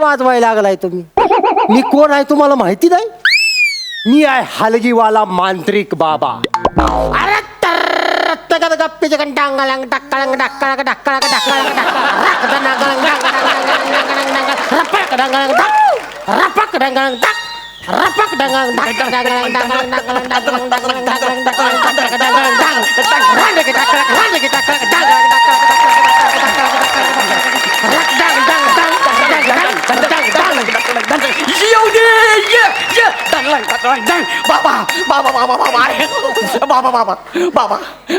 वाजवायला लागलाय तुम्ही? मी कोण आहे तुम्हाला माहिती नाही? मी आहे हलगीवाला मांत्रिक बाबा. अरे गप्पीचे डांगळंग डक्कळंग डक्कळंग डक्कळंग डक्कळंग रपक डांगळंग डक रपक डांगळंग डक डांगळंग डांगळंग डांगळंग डांगळंग डांगळंग डांगळंग डांगळंग डांगळंग डांग रांडे की डक्कळंग रांडे की डक्कळंग डांगळंग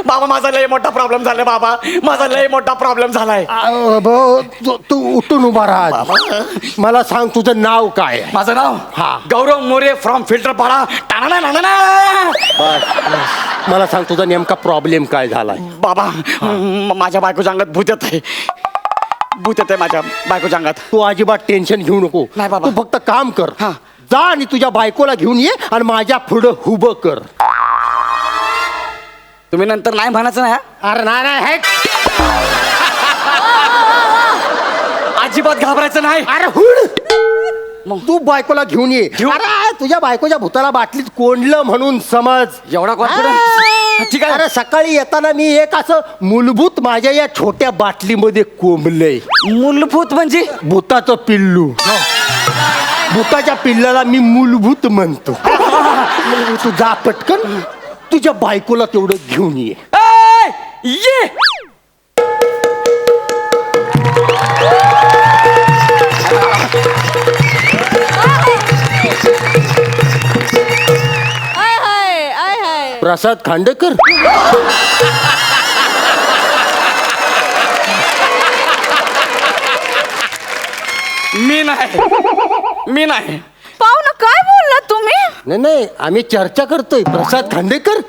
बाबा माझा लय मोठा प्रॉब्लेम झालाय. बाबा माझा लय मोठा प्रॉब्लेम झालाय. तू उठून उभा राहा. मला सांग तुझं नाव काय आहे? माझं नाव हा. गौरव मोरे फ्रॉम फिल्टरपाडा. मला सांग तुझा नेमका प्रॉब्लेम काय झालाय? बाबा माझ्या बायकोच्या अंगात भूत येत आहे. भूत येत आहे माझ्या बायकोच्या अंगात. तू अजिबात टेन्शन घेऊ नको. नाही बाबा. तू फक्त काम कर. हा. जा आणि तुझ्या बायकोला घेऊन ये आणि माझ्या पुढं उभं कर. तुम्ही नंतर नाही म्हणायचं नाही. अरे नाही. अजिबात घाबरायचं नाही. अरे हुड तू बायकोला घेऊन ये. अरे तुझ्या बायकोच्या भूताला बाटलीत कोंडलं म्हणून समज. एवढा कॉन्फिडन्स? ठीक आहे. अरे सकाळी येताना मी एक असं मूलभूत माझ्या या छोट्या बाटलीमध्ये कोंबलंय. मूलभूत म्हणजे? भूताचं पिल्लू. भूताच्या पिल्लाला मी मूलभूत म्हणतो. तू जा पटकन तुझ्या बायकोला तेवढं घेऊन ये. ये प्रसाद खांडेकर. मी नाही. पाहुणं काय बोलला तुम्ही? नाही आम्ही चर्चा करतोय. प्रसाद खांडेकर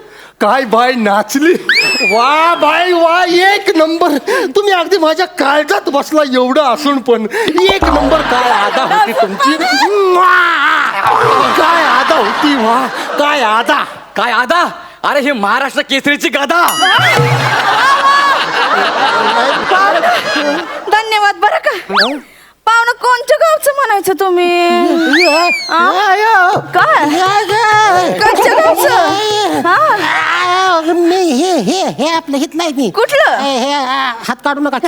काय बाय नाचली. वा बाय वा, एक नंबर. तुम्ही अगदी माझ्या काळजात बसला एवढं असून पण एक नंबर. काय आदा होती तुमची. काय आदा होती. वा काय आदा. काय आदा? अरे हे महाराष्ट्र केसरीची गादा. धन्यवाद. बरं का पाहुणं कोणत्या गावचं म्हणायचं तुम्ही? काय कोणत्या गावचं? मी हे आपलं हित नाही. मी कुठलं? हे हात काढू नका.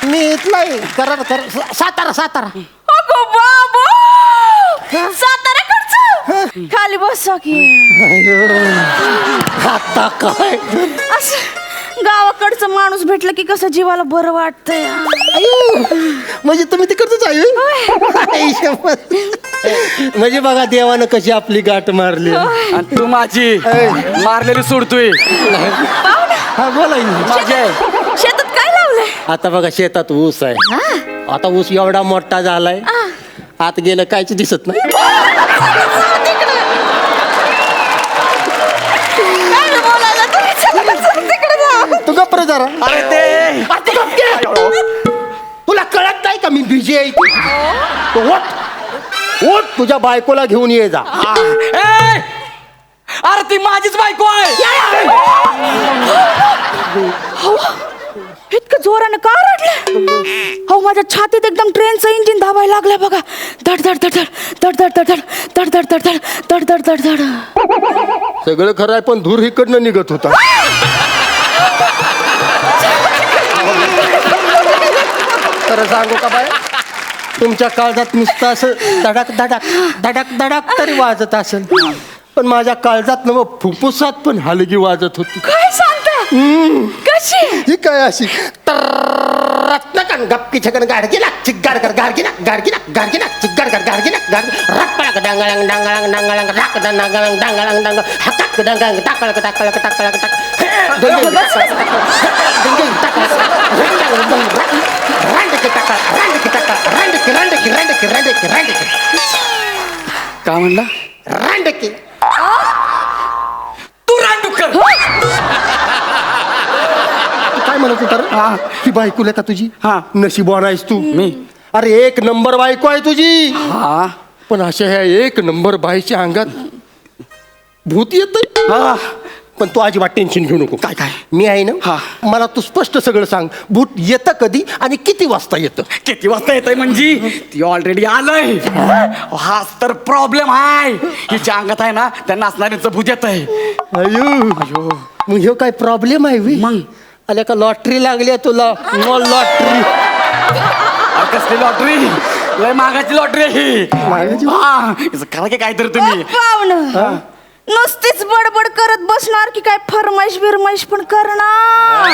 मी इथलं कर सातारा. अगो बाबा, साताऱ्याकडचं. खाली बसा की. आता काय असं गावाकडचं माणूस भेटलं की कसं जीवाला बरं वाटतंय. म्हणजे तुम्ही तिकडच आहे. म्हणजे बघा देवानं कशी आपली गाठ मारली. आणि तू माझी मारलेली सोडतोय. हा बोला. माझी आहे. शेतात काय लावलंय? आता बघा शेतात ऊस आहे. आता ऊस एवढा मोठा झालाय आत गेलं कायच दिसत नाही. तू गप्प जरा. अरे ते तुला कळत नाही का मी बिझी आहे. तू उठ तुझ्या बायकोला घेऊन ये जा. अरे ती माझीच बायको आहे. इतकं जोरानं का रडलं? हो माझ्या छातीत एकदम ट्रेनचं इंजिन धावायला लागलं बघा. धड धड धड धड धड धड धड धड धड धड धड धड धड धड. सगळं खरं आहे पण धूर इकडनं निघत होता. खरं सांगू का बाय, तुमच्या काळजात नुसतं असं धडक धडक धडक धडक तरी वाजत असेल पण माझ्या काळजात न फुफ्फुसात पण हलगी वाजत होती. काय सांगता? कशी? ही काय अशी रत्नकन गप्पी छगन गाडगी ना चिग्गाड कर गाडगी ना चिग्गाड कर गाडगी ना रप्पळक डांगळंग डांगळंग डांगळंग राक डांगळंग डांगळंग डांग हकक डांगळंग टाकळक टाकळक टाकळक टाक का म्हणला? रांडकी. तू रांडुकर. काय म्हणत होता? ही बायको आहे का तुझी? हा. नशीबवान आहेस तू. मी? अरे एक नंबर बायको आहे तुझी. हा. पण अशा ह्या एक नंबर बाईच्या अंगात भूत येत. पण तू अजिबात टेन्शन घेऊ नको. काय काय? मी आहे ना. हा. मला तू स्पष्ट सगळं सांग. भूत येतं कधी आणि किती वाजता येतं? किती वाजता येतंय म्हणजे ती ऑलरेडी आलंय. हाच तर प्रॉब्लेम आहे. हिच्या अंगात आहे ना त्या नाचणाऱ्यांचं भूत येत आहे. अयो मग ह्यो काय प्रॉब्लेम आहे बी? मग आल्या का लॉटरी लागली आहे तुला? लॉटरी. कसली लॉटरी? लय मागाची लॉटरी आहे ही. हा, हिचं करा की काहीतरी तुम्ही. पाहुणं नुसतीच बडबड करत बसणार की काय फरमाईश बिरमाईश पण करणार?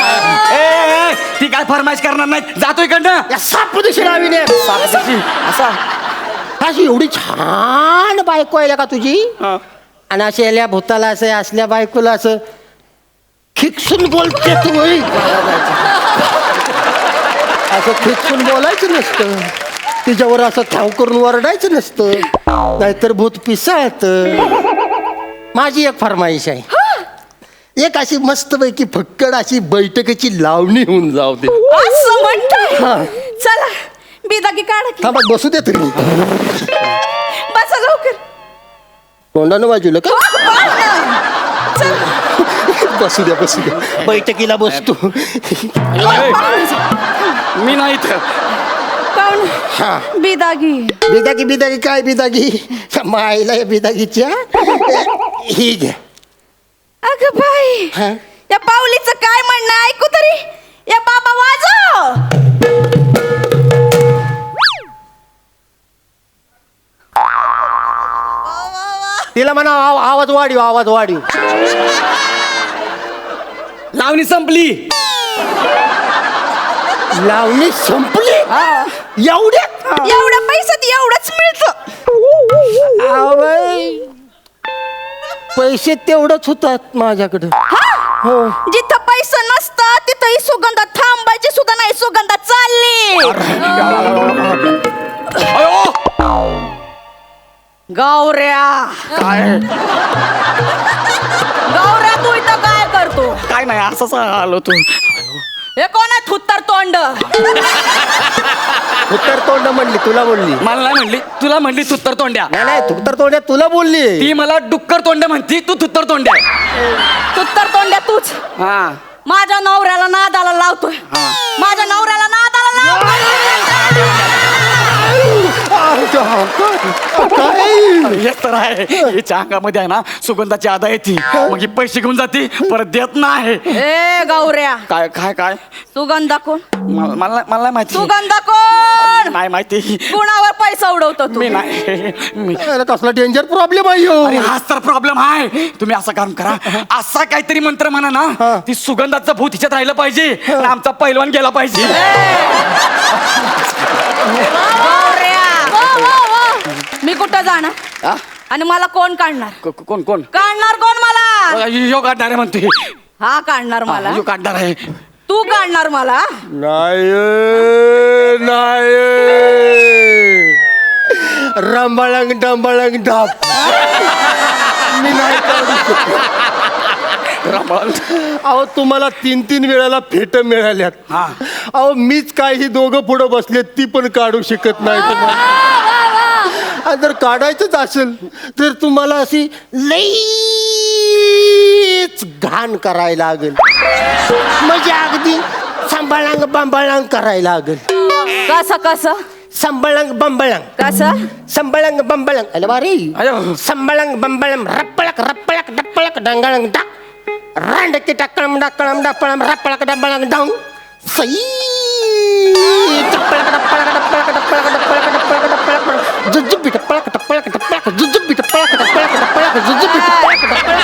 ए, ती काय फरमाईश करणार नाही. जातो इकडनं. या सापदिशी लावीने असा अशी एवढी छान बायको आहे का तुझी? हा. आणि अशी याल्या भूताला असं असल्या बायकोला असं खिकसून बोलते तू होय. असं खिकसून बोलायचं नसतं. तिच्यावर असं ठाव करून वरडायचं नसतं, नाहीतर भूत पिसाळत. माझी एक फरमाईश आहे. एक अशी मस्तपैकी फक्कड अशी बैठकीची लावणी होऊन जाऊ दे. असं म्हणतोय? हा. चला बिदागी काढा की. थांबा बसू दे तरी. बसा लवकर. तोंडानं बाजूला का? पाहुणं, चला. बसू द्या बैठकीला बसतो. मी नाही इथं. पाहुणं, हा. बिदागी. बिदागी काय बिदागी? माईला या बिदागीच्या ही घ्या. अगं बाई, हा? या पाऊलीचं काय म्हणणं आहे? ऐकू तरी. या बाबा वाजव. तिला म्हणा आवाज वाढीव. लावणी संपली. लावणी संपली? एवढ्या पैशात एवढंच मिळतं. पैसे तेवढंच होतात माझ्याकडं. हो. जिथं पैसा नसतं तिथं सुगंधा थांबायची सुद्धा नाही. सुगंधा चालली. अयो, गौऱ्या, काय गौऱ्या तू इथं काय करतो? काय नाही असंच आलो तू. हे कोण आहे थुत्तर तोंड? उत्तर तोंड म्हणली तुला बोलली? मला नाही म्हणली, तुला म्हणली तुत्तर तोंड्या. नाही उत्तर तोंड तुला बोलली. ती मला डुक्कर तोंड म्हणती, तू तुत्तर तोंड्या. थुत्तर तोंड्या तूच. हा. माझ्या नवऱ्याला नादाला लावतोय. माझ्या नवऱ्याला नादाला लावतोय. काय? हे तर आहे. हिच्या अंगामध्ये आहे ना सुगंधाची आदा येते. मग ही पैसे घेऊन जाते, परत देत नाही. ए गौऱ्या, काय काय काय? सुगंधा कोण? मला नाही माहिती. सुगंधा कोण? नाही माहिती. कुणावर पैसा उडवतो तू? मी नाही. मी अरे कसला डेंजर प्रॉब्लेम आहे ह्यो. अरे हाच तर प्रॉब्लेम आहे. तुम्ही असं काम करा, असा काहीतरी मंत्र म्हणा ना, ती सुगंधाचं भूत हिच्यात राहिलं पाहिजे आणि आमचा पैलवान गेला पाहिजे. गौऱ्या, मी कुठं जाणार आणि मला कोण काढणार? कोण कोण काढणार कोण मला? यो काढणार आहे म्हणते. हा काढणार मला. यो काढणार आहे. तू काढणार मला? नाही रंबाळंग डंबाळंग डाप. मी नाही काढू शकत. अहो तुम्हाला 3 वेळाला फेट मिळाल्यात. हा. अहो मीच काय ही दोघं पुढं बसलेत ती पण काढू शकत नाही. आणि जर काढायचंच असेल तर तुम्हाला अशी लईच घाण करायला लागेल. म्हणजे अगदी सांभाळांग बांबाळांग करायला लागेल. कसं कसं? संबळंग बंबळंग. कसं? संबळंग बंबळंग. अरे बारी. अयो. संबळंग बंबळंग रप्पळक रप्पळक डप्पळक डंगळंग डा रांडकी टक्कळम डक्कळम डप्पळम रप्पळक डंबळंग डाऊन सई टप्पळक डप्पळक डप्पळक डप्पळक डप्पळक डप्पळक डप्पळक जुजुबी टप्पळक टप्पळक टप्पळक जुजुबी टप्पळक टप्पळक टप्पळक जुजुबी टप्पळक टप्पळक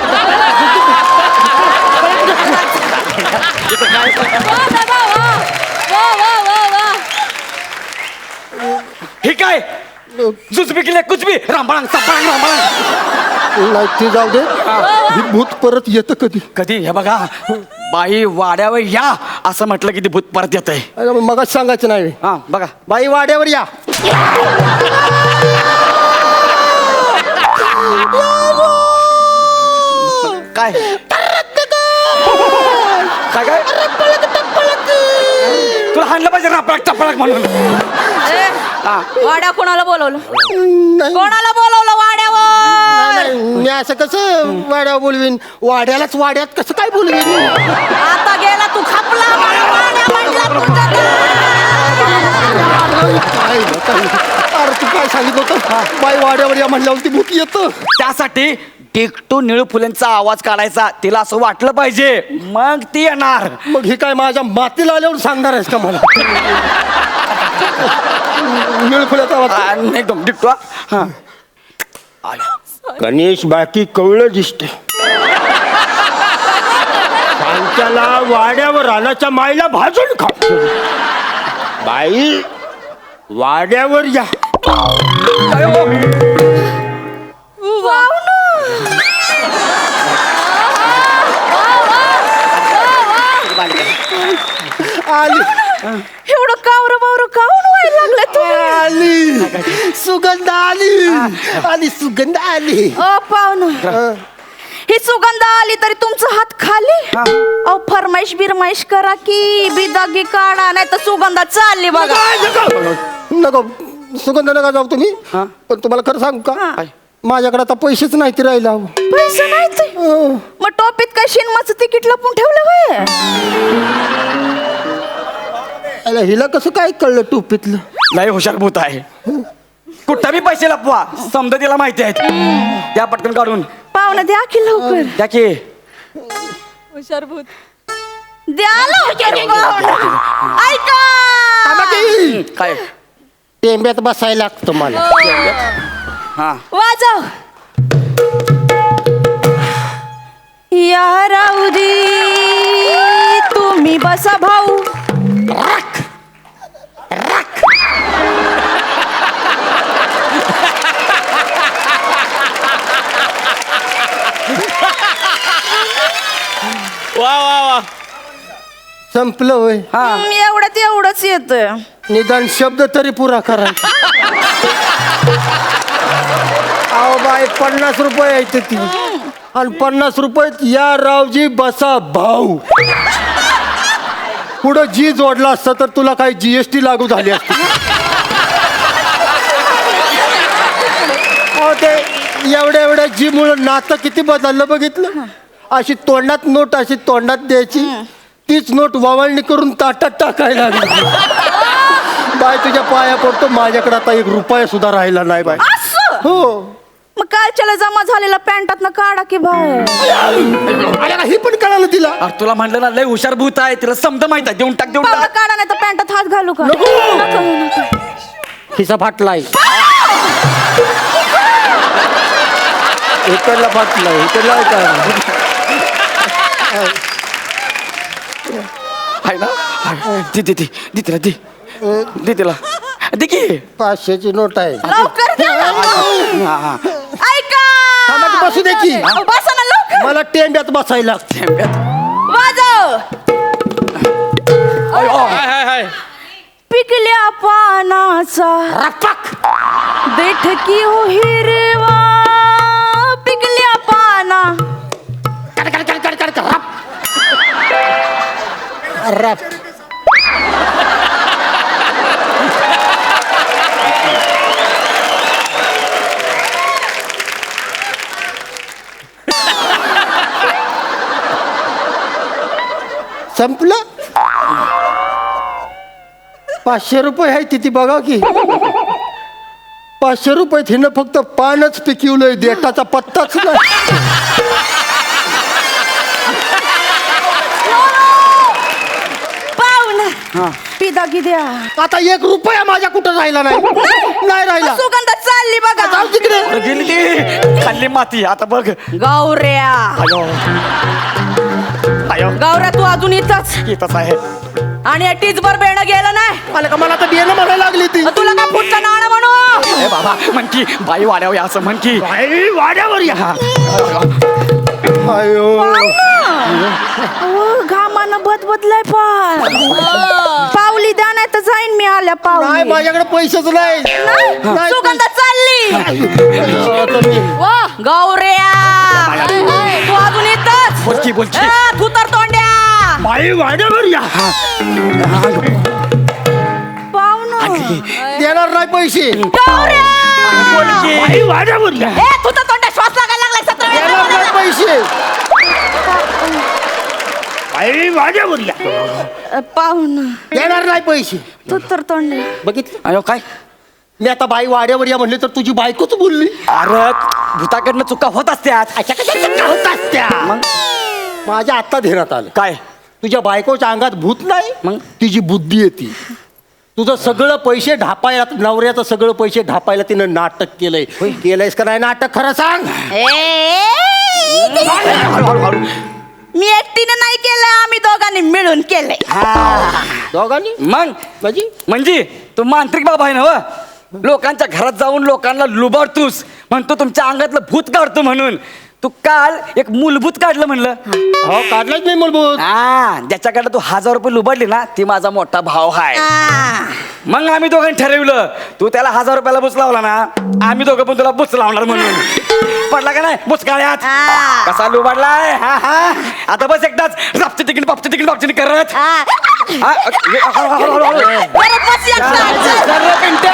हे काय जुजबी केले कुचबी रामबाळांग सांबाळांग रामबाळांग. नाही ते जाऊ दे. ही भूत परत येतं कधी? कधी हे बघा, बाई वाड्यावर या असं म्हटलं की ते भूत परत येत आहे. अरे मग सांगायचं नाही. हा बघा, बाई वाड्यावर या. काय काय काय तुला हाणलं पाहिजे रापळक टपळक म्हणून. वाड्या कोणाला बोलवलं? नाही कोणाला बोलवलं वाड्यावर? नाही, मी असं कसं वाड्या बोलवीन, वाड्यालाच वाड्यात कसं काय बोलवीन? आता गेला तू खापला म्हणून वाड्या म्हणला तुझा अरे तू काय सांगितलं होतं बाई वाड्यावर या म्हणल्यावर ती भूत येतं. त्यासाठी टिकटू निळू फुलेंचा आवाज काढायचा, तिला असं वाटलं पाहिजे, मग ती येणार. मग हे काय माझ्या मातीला आल्यावर सांगणार आहेस का मला? निळफुलाचा आवाज एकदम टिकटू हा. गणेश बाकी कवळं दिसते. सांच्याला वाड्यावर रानाच्या माईला भाजून खा. बाई वाड्यावर या. आली एवढं कावर बावर काऊन व्हायला लागलं तू? आली सुगंध आली आली सुगंध आली. पाहुणं ही सुगंध आली तरी तुमचा हात खाली. अहो फरमाईश बिरमाईश करा की बिदागी काढा, नाही तर सुगंधा चालली बघा. नको सुगंध नका जाऊ तुम्ही. पण तुम्हाला खरं सांगू का, माझ्याकडे आता पैसेच नाही ते राहिला. पैसे नाही ते मग टोपीत काय शिनमाचं तिकीट लपून ठेवलं होय? अरे हिला कसं काय कळलं टोपीतलं? लय हुशार भूत आहे, कुठं बी पैसे लपवा, समजा तिला माहिती आहेत. त्या पटकन काढून पाहुणं द्या की लवकर. त्या की हुशार भूत द्या लवकर पाहुणं. ऐका काय टेंब्यात बसायला लागतं मला. हा वाजव या राऊदी तुम्ही बसा भाऊ. वा वा वा संपलं होय. एवढंच येत. निदान शब्द तरी पुरा करा. अहो बाई 50 रुपये येते ती, आणि 50 रुपयात या रावजी बसा भाऊ. पुढं जी जोडला असतं तर तुला काही GST लागू झाली असती. अहो ते एवढ्या जी मुळे नातं किती बदललं बघितलं. अशी तोंडात नोट अशी तोंडात द्यायची, तीच नोट वावळणी करून ताटात टाकायला लागली. बाय तुझ्या पाया पडतो, माझ्याकडे आता 1 रुपया सुद्धा राहिला नाही बाय. हो मग कालच्याला जमा झालेला पॅन्टात काढा की बाहेर. ही पण कळालं तिला. अरे तुला म्हणलं ना लय हुशार भूत आहे, तिला समजा माहित आहे. देऊन टाक पाहुणं काढा नाही तर पॅन्टात हात घालू का? खिसा फाटलाय, इकडला फाटलाय, इकडला आहे ना. दे दे दे दे तिला दे दे तिला दे की 500ची नोट आहे. लवकर द्या. हा हा ऐका थांबा, बसू दे की. बसा ना लवकर. मला टेंब्यात बसायला लागते. वाजव पिकल्या पानाचा बैठकी हो हिरवा. पिकल्या पाना रप. संपलं. 500 रुपये आहे ती बघा की. 500 रुपये हिनं फक्त पानच पिकवलंय, देठाचा पत्ताच नाही. पिदागी द्या. आता 1 रुपया माझ्या कुठं राहिला नाही. नाही राहिला. सुगंध चालली बघा. जाऊ तिकडे. गेली ती खाल्ली माती. आता बघ गौऱ्या आयो गौऱ्या तू अजून इथंच येतच आहे. आणि टीचभर बेणं गेलं नाही. मला का मला तर बियाणं म्हणायला लागली ती. मग तुला का पुढचा नाणं म्हणू? ए बाबा म्हण की बाई वाड्यावर या असं म्हण की. बाई वाड्यावर या. अयो घामानं बदबदलाय पावली द्या नाही तर जाईन मी आल्या नाही पावली. माझ्याकडे पैसेच नाही. नाही. सुगंध चालली. आता मी गौऱ्या तू अजून इथंच. बोल की बोल की. तू तर तोंड्या बाई वाड्यावर या. पाहुणं देणार नाही पैसे. गौऱ्या बोल की. बाई वाड्यावर या. तू तर तोंड्या श्वास लागायला पैसे आई माझ्या बोलल्या पाहुणं देणार नाही पैसे तू तर तोंड बघितलं अयो काय मी आता बाई वाड्यावर या म्हणले तर तुझी बायकोच बोलली अरे भूताकडनं चुका होत असत्यात अशा कशा चुका होतात त्या माझ्या आत्ता ध्येयात आलं काय तुझ्या बायकोच्या अंगात भूत नाही मग? तिची बुद्धी येते तुझं सगळं पैसे ढापायला नवऱ्याचं सगळं पैसे ढापायला तिनं नाटक केलंय केलंयस का नाही नाटक खरं सांग मी एकटीने नाही केलं आम्ही दोघांनी मिळून केलंय दोघांनी मग म्हणजे म्हणजे तू मांत्रिक बाबा आहे ना व? लोकांच्या घरात जाऊन लोकांना लुबाडतोस म्हणतो तुमच्या अंगातलं भूत काढतो म्हणून तू काल एक मूलभूत काढलं म्हणलं हो काढलाच नाही मूलभूत ज्याच्याकडे तू 1000 रुपये लुबाडली ना ती माझा मोठा भाव आहे मग आम्ही दोघांनी ठरवलं तू त्याला 1000 रुपयाला बुच लावला ना आम्ही दोघं पण तुला बुच लावणार म्हणून पडला का नाही बुचकाळ्यात कसा लुबाडलाय हा हा आता बस एकदाच रापची तिकीट पापची तिकीट पापची करत परत बस एकटा. पिंट्या